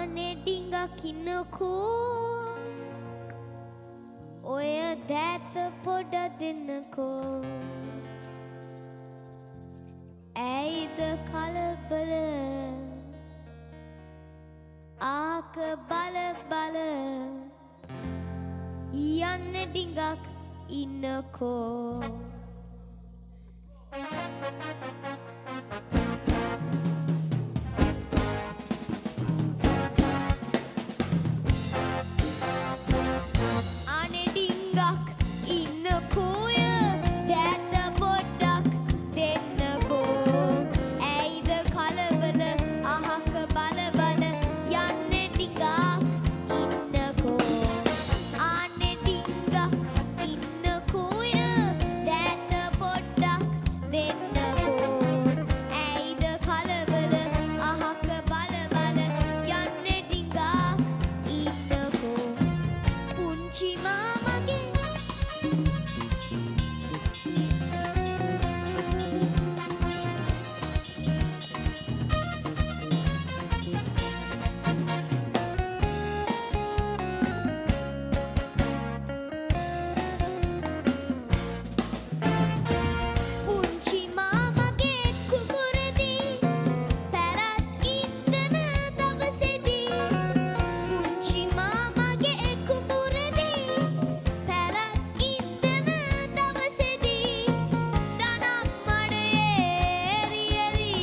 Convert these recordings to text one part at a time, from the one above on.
ආනේ ඩිංගකින්නකෝ ඔය දෑත පොඩ දෙන්නකෝ ඇයිද කලබල ආක බල බල යන්න ඩිංගක් ඉන්නකෝ අනේ ඩිංගක් ඉන්නකෝය දෑත පොඩ්ඩක් දෙන්නකෝ ඇයිද කලබල අහක බල බල යන්නේ ඩිංගක් ඉන්නකෝ අනේ ඩිංගක් ඉන්නකෝය දෑත පොඩ්ඩක් දෙන්නකෝ ඇයිද කලබල අහක බල බල යන්නේ ඩිංගක් ඉන්නකෝ පුංචි මාමගේ පුංචි මාමගේ කුකුරදී පැරත් ඉන්දන දවසේදී පුංචි මාමගේ කුකුරදී පැරත් ඉන්දන දවසේදී දනක් මඩේ එරි එරි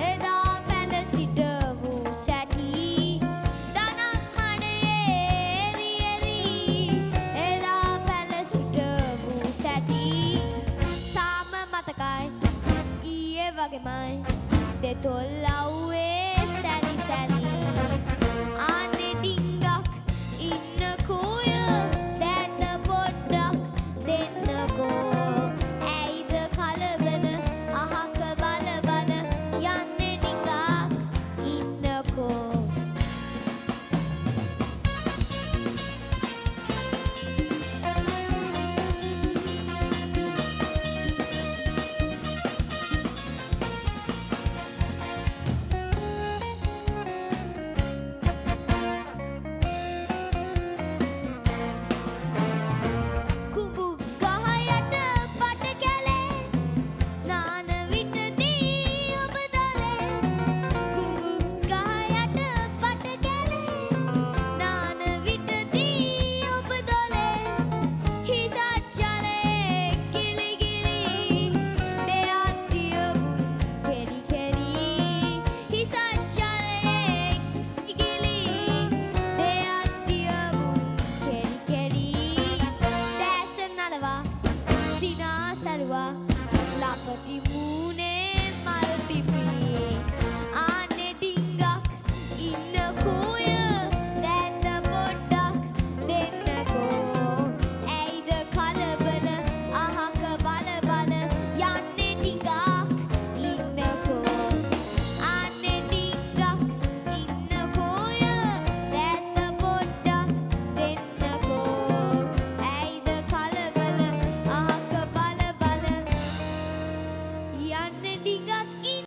එදා පැල සිට වූ සැටි දනක් මඩේ එරි එරි එදා පැල සිට වූ සැටි තාම මතකයි ඊයේ වගේමයි දෙතොල් අව්වේ සැලි සැලි අනේ ඩිංගක් ඉන්නකෝය දෑත පොඩ්ඩක් දෙන්නකෝ ඇයිද කලබල අහක බල බල යන්නේ ඩිංගක් ඉන්නකෝ කුඹු ගහ යට පට කැලේ නාන විටදී ඔබ දලේ කුඹු ගහ යට පට කැලේ නාන විටදී ඔබ දලේ හිසත් ජලයේ ගිලි ගිලි දෙයක් තියමුන් කෙරි කෙරි හිසත් ජලයේ ගිලි දෙයක් තියමුන් කෙරි කෙරි දැස නලවා සිනා සරුවා ලපටි මූණ